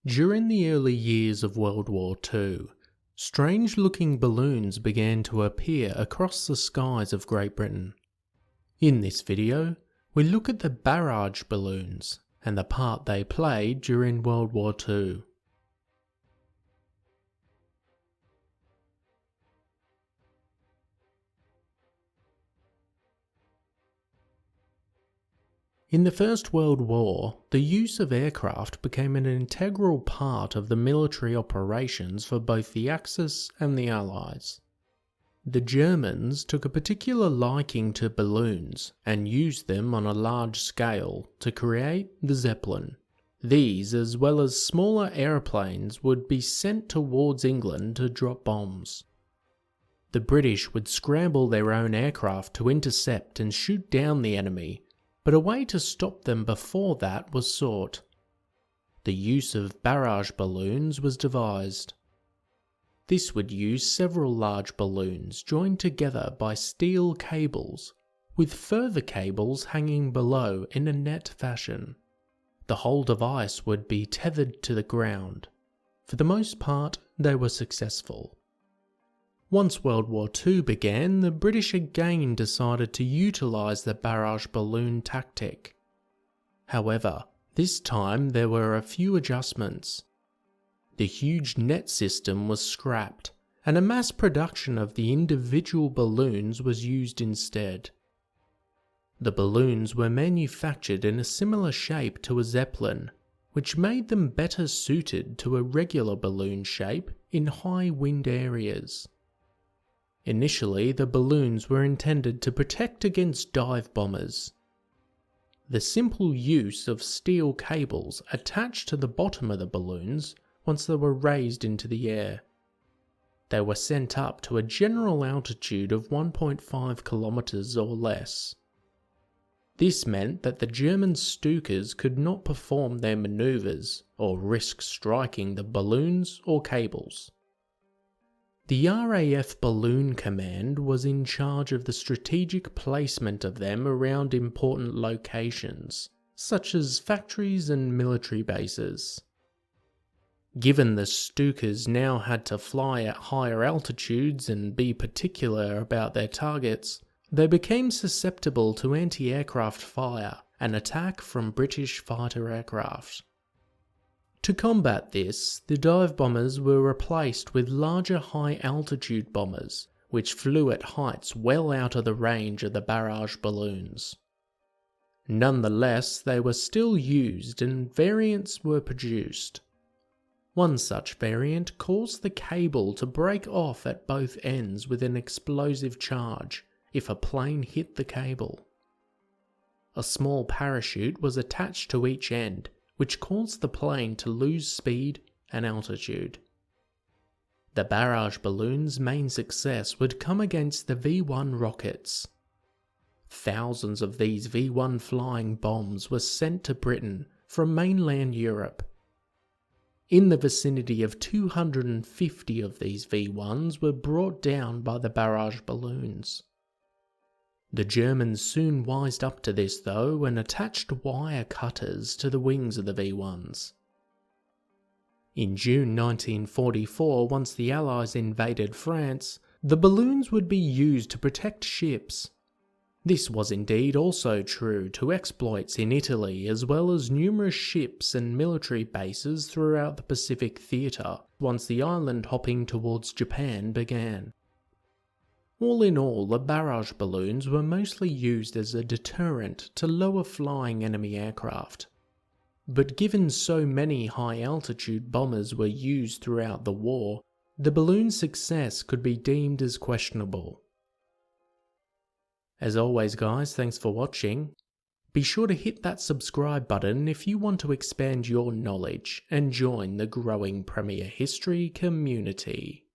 During the early years of World War II, strange-looking balloons began to appear across the skies of Great Britain. In this video, we look at the Barrage balloons and the part they played during World War II. In the First World War, the use of aircraft became an integral part of the military operations for both the Axis and the Allies. The Germans took a particular liking to balloons and used them on a large scale to create the Zeppelin. These, as well as smaller airplanes, would be sent towards England to drop bombs. The British would scramble their own aircraft to intercept and shoot down the enemy, but a way to stop them before that was sought. The use of barrage balloons was devised. This would use several large balloons joined together by steel cables, with further cables hanging below in a net fashion. The whole device would be tethered to the ground. For the most part, they were successful. Once World War II began, the British again decided to utilise the barrage balloon tactic. However, this time there were a few adjustments. The huge net system was scrapped, and a mass production of the individual balloons was used instead. The balloons were manufactured in a similar shape to a Zeppelin, which made them better suited to a regular balloon shape in high wind areas. Initially, the balloons were intended to protect against dive bombers. The simple use of steel cables attached to the bottom of the balloons once they were raised into the air. They were sent up to a general altitude of 1.5 kilometers or less. This meant that the German Stukas could not perform their maneuvers or risk striking the balloons or cables. The RAF Balloon Command was in charge of the strategic placement of them around important locations, such as factories and military bases. Given the Stukas now had to fly at higher altitudes and be particular about their targets, they became susceptible to anti-aircraft fire and attack from British fighter aircraft. To combat this, the dive bombers were replaced with larger high-altitude bombers, which flew at heights well out of the range of the barrage balloons. Nonetheless, they were still used and variants were produced. One such variant caused the cable to break off at both ends with an explosive charge if a plane hit the cable. A small parachute was attached to each end, which caused the plane to lose speed and altitude. The barrage balloon's main success would come against the V-1 rockets. Thousands of these V-1 flying bombs were sent to Britain from mainland Europe. In the vicinity of 250 of these V-1s were brought down by the barrage balloons. The Germans soon wised up to this though and attached wire cutters to the wings of the V-1s. In June 1944, once the Allies invaded France, the balloons would be used to protect ships. This was indeed also true to exploits in Italy as well as numerous ships and military bases throughout the Pacific theatre once the island hopping towards Japan began. All in all, the barrage balloons were mostly used as a deterrent to lower-flying enemy aircraft. But given so many high-altitude bombers were used throughout the war, the balloon's success could be deemed as questionable. As always guys, thanks for watching. Be sure to hit that subscribe button if you want to expand your knowledge and join the growing Premier History community.